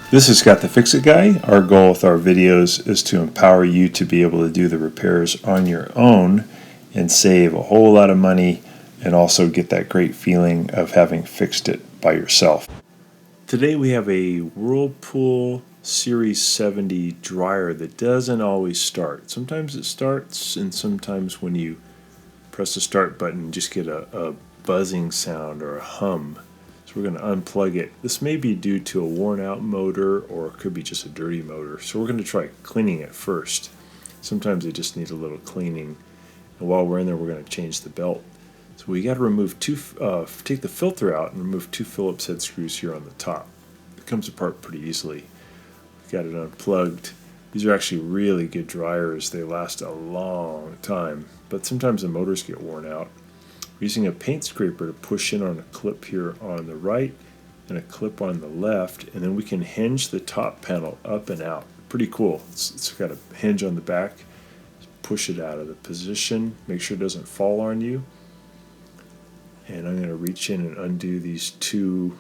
This is Scott the Fix-It Guy. Our goal with our videos is to empower you to be able to do the repairs on your own and save a whole lot of money and also get that great feeling of having fixed it by yourself. Today we have a Whirlpool Series 70 dryer that doesn't always start. Sometimes it starts, and sometimes when you press the start button you just get a buzzing sound or a hum. So we're going to unplug it. This may be due to a worn out motor, or it could be just a dirty motor. So we're going to try cleaning it first. Sometimes they just need a little cleaning. And while we're in there, we're going to change the belt. So we got to remove take the filter out and remove two Phillips head screws here on the top. It comes apart pretty easily. We've got it unplugged. These are actually really good dryers. They last a long time, but sometimes the motors get worn out. We're using a paint scraper to push in on a clip here on the right and a clip on the left, and then we can hinge the top panel up and out. Pretty cool. It's got a hinge on the back. Push it out of the position. Make sure it doesn't fall on you. And I'm going to reach in and undo these two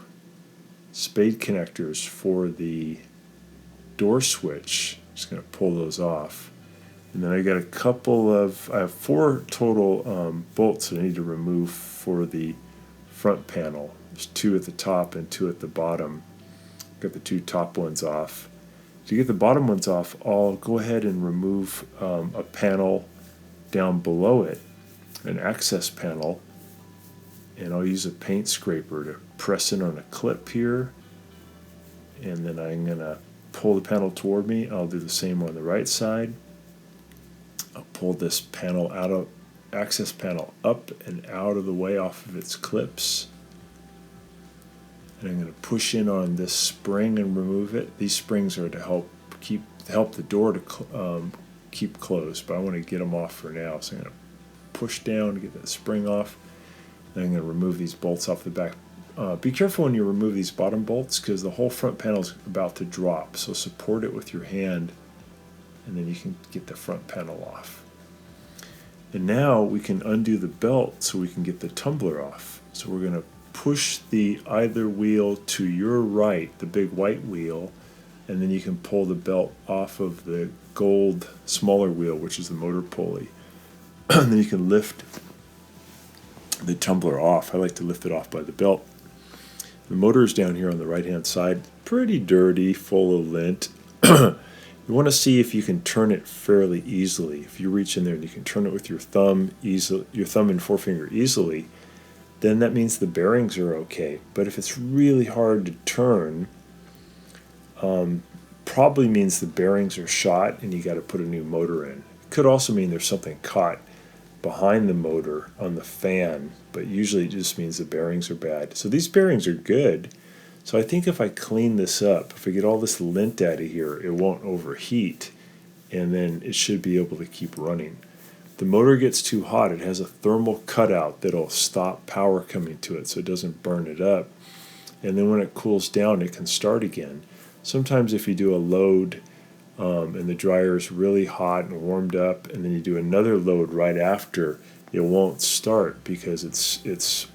spade connectors for the door switch. Just going to pull those off. And then I got I have four total bolts that I need to remove for the front panel. There's two at the top and two at the bottom. Got the two top ones off. To get the bottom ones off, I'll go ahead and remove a panel down below it, an access panel, and I'll use a paint scraper to press in on a clip here, and then I'm going to pull the panel toward me. I'll do the same on the right side. I'll pull this panel access panel up and out of the way off of its clips. And I'm going to push in on this spring and remove it. These springs are to help the door to keep closed, but I want to get them off for now. So I'm going to push down to get that spring off. Then I'm going to remove these bolts off the back. Be careful when you remove these bottom bolts because the whole front panel is about to drop. So support it with your hand, and then you can get the front panel off. And now we can undo the belt so we can get the tumbler off. So we're going to push the either wheel to your right, the big white wheel, and then you can pull the belt off of the gold smaller wheel, which is the motor pulley. And then you can lift the tumbler off. I like to lift it off by the belt. The motor is down here on the right hand side, pretty dirty, full of lint. You want to see if you can turn it fairly easily. If you reach in there and you can turn it with your thumb and forefinger easily, then that means the bearings are okay. But if it's really hard to turn, probably means the bearings are shot and you got to put a new motor in. It could also mean there's something caught behind the motor on the fan, but usually it just means the bearings are bad. So these bearings are good. So I think if I clean this up, if I get all this lint out of here, it won't overheat, and then it should be able to keep running. If the motor gets too hot, it has a thermal cutout that'll stop power coming to it so it doesn't burn it up. And then when it cools down, it can start again. Sometimes if you do a load and the dryer is really hot and warmed up, and then you do another load right after, it won't start because it's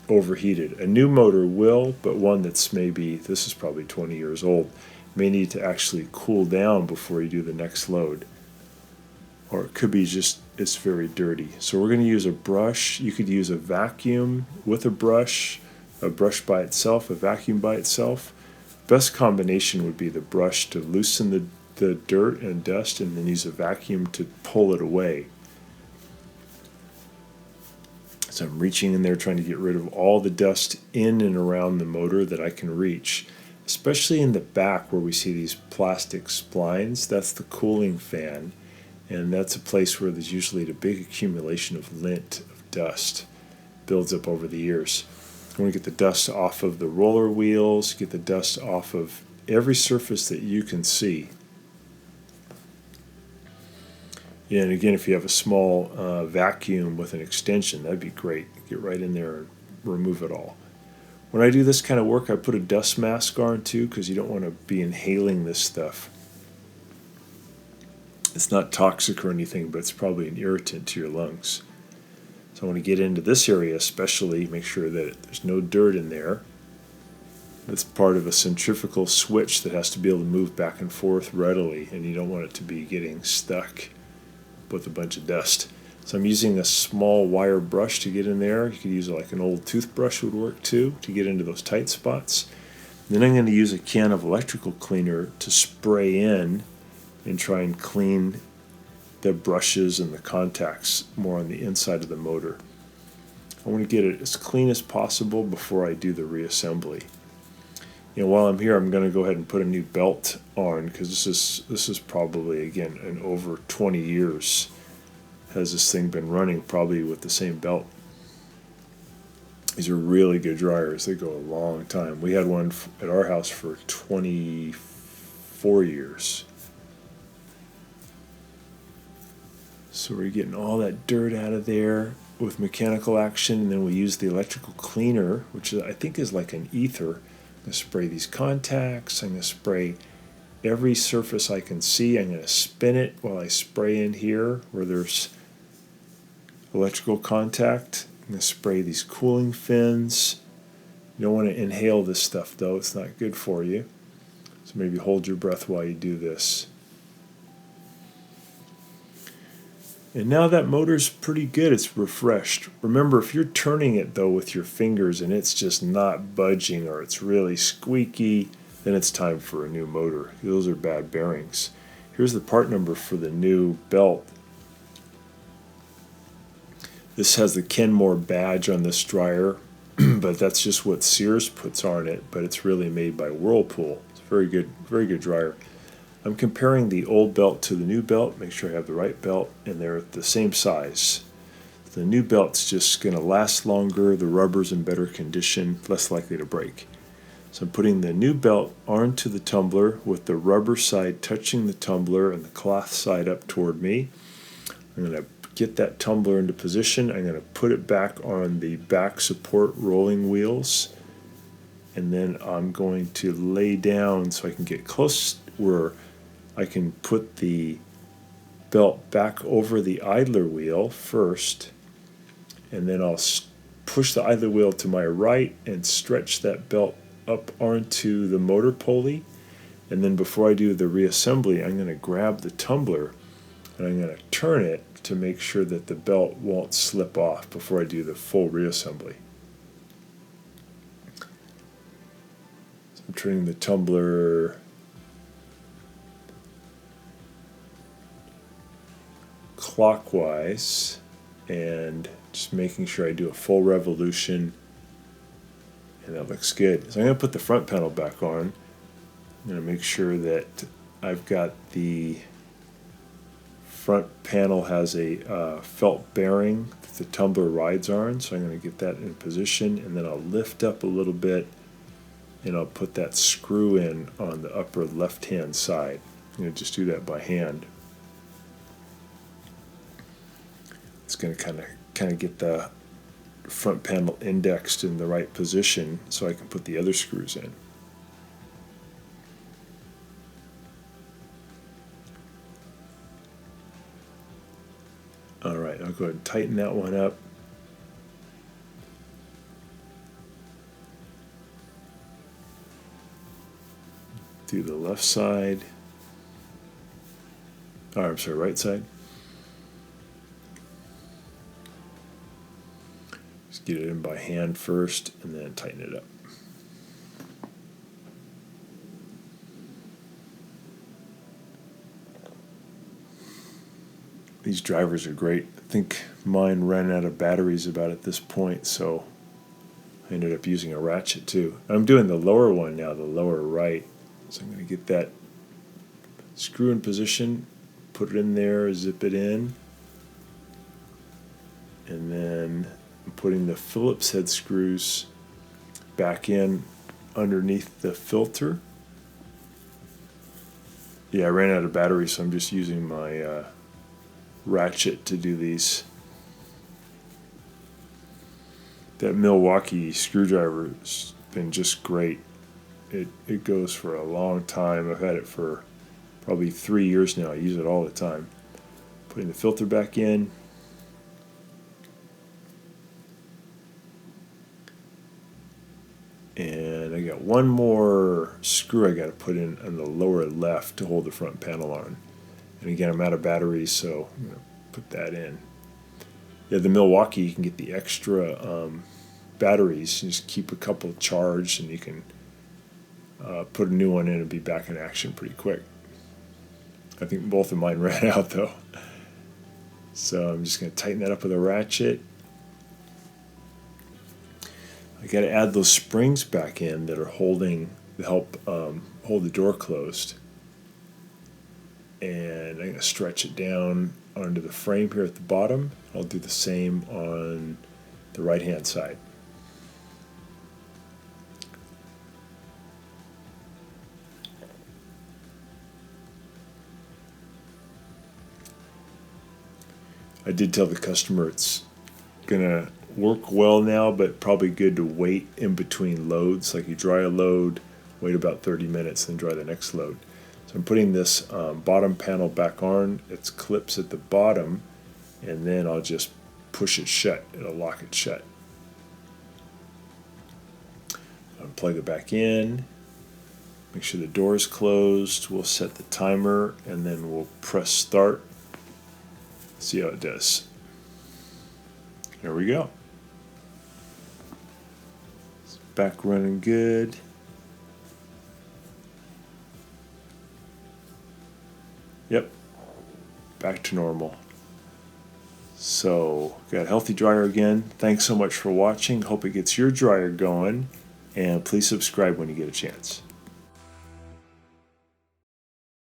overheated. A new motor will, but one that's this is probably 20 years old, may need to actually cool down before you do the next load. Or it could be just it's very dirty. So we're going to use a brush. You could use a vacuum with a brush by itself, a vacuum by itself. Best combination would be the brush to loosen the dirt and dust, and then use a vacuum to pull it away. So I'm reaching in there trying to get rid of all the dust in and around the motor that I can reach, especially in the back where we see these plastic splines. That's the cooling fan, and that's a place where there's usually a big accumulation of lint, of dust, builds up over the years. I want to get the dust off of the roller wheels, get the dust off of every surface that you can see. And again, if you have a small vacuum with an extension, that'd be great. Get right in there and remove it all. When I do this kind of work, I put a dust mask on too, because you don't want to be inhaling this stuff. It's not toxic or anything, but it's probably an irritant to your lungs. So I want to get into this area especially, make sure that there's no dirt in there. That's part of a centrifugal switch that has to be able to move back and forth readily, and you don't want it to be getting stuck with a bunch of dust. So I'm using a small wire brush to get in there. You could use like an old toothbrush would work too to get into those tight spots. Then I'm going to use a can of electrical cleaner to spray in and try and clean the brushes and the contacts more on the inside of the motor. I want to get it as clean as possible before I do the reassembly. While I'm here, I'm going to go ahead and put a new belt on, because this is probably, again, in over 20 years has this thing been running, probably with the same belt. These are really good dryers. They go a long time. We had one at our house for 24 years. So we're getting all that dirt out of there with mechanical action, and then we use the electrical cleaner, which I think is like an ether. I'm going to spray these contacts. I'm going to spray every surface I can see. I'm going to spin it while I spray in here where there's electrical contact. I'm going to spray these cooling fins. You don't want to inhale this stuff though. It's not good for you. So maybe hold your breath while you do this. And now that motor's pretty good. It's refreshed. Remember, if you're turning it though with your fingers and it's just not budging, or it's really squeaky, then it's time for a new motor. Those are bad bearings. Here's the part number for the new belt. This has the Kenmore badge on this dryer, but that's just what Sears puts on it, but it's really made by Whirlpool. It's a very good dryer. I'm comparing the old belt to the new belt, make sure I have the right belt, and they're the same size. The new belt's just going to last longer, the rubber's in better condition, less likely to break. So I'm putting the new belt onto the tumbler with the rubber side touching the tumbler and the cloth side up toward me. I'm going to get that tumbler into position. I'm going to put it back on the back support rolling wheels, and then I'm going to lay down so I can get close where I can put the belt back over the idler wheel first, and then I'll push the idler wheel to my right and stretch that belt up onto the motor pulley. And then before I do the reassembly, I'm going to grab the tumbler and I'm going to turn it to make sure that the belt won't slip off before I do the full reassembly. So I'm turning the tumbler clockwise and just making sure I do a full revolution, and that looks good. So I'm going to put the front panel back on. I'm going to make sure that I've got the front panel has a felt bearing that the tumbler rides on, so I'm going to get that in position, and then I'll lift up a little bit and I'll put that screw in on the upper left hand side. I'm going to just do that by hand. It's going to kind of get the front panel indexed in the right position so I can put the other screws in. Alright, I'll go ahead and tighten that one up. Do the left side. Oh, I'm sorry, right side. Just get it in by hand first and then tighten it up. These drivers are great. I think mine ran out of batteries about at this point, so I ended up using a ratchet too. I'm doing the lower one now, the lower right. So I'm going to get that screw in position, put it in there, zip it in, and then I'm putting the Phillips head screws back in underneath the filter. Yeah, I ran out of battery, so I'm just using my ratchet to do these. That Milwaukee screwdriver has been just great. It goes for a long time. I've had it for probably 3 years now. I use it all the time. Putting the filter back in. And I got one more screw I got to put in on the lower left to hold the front panel on. And again, I'm out of batteries, so I'm going to put that in. Yeah, the Milwaukee, you can get the extra batteries. You just keep a couple charged, and you can put a new one in and be back in action pretty quick. I think both of mine ran out, though. So I'm just going to tighten that up with a ratchet. I got to add those springs back in that are holding to help hold the door closed. And I'm going to stretch it down onto the frame here at the bottom. I'll do the same on the right hand side. I did tell the customer it's gonna work well now, but probably good to wait in between loads. Like you dry a load, wait about 30 minutes, then dry the next load. So I'm putting this bottom panel back on. It's clips at the bottom, and then I'll just push it shut. It'll lock it shut. I'll plug it back in. Make sure the door is closed. We'll set the timer, and then we'll press start. See how it does. There we go. It's back running good. Yep, back to normal. So, got a healthy dryer again. Thanks so much for watching. Hope it gets your dryer going. And please subscribe when you get a chance.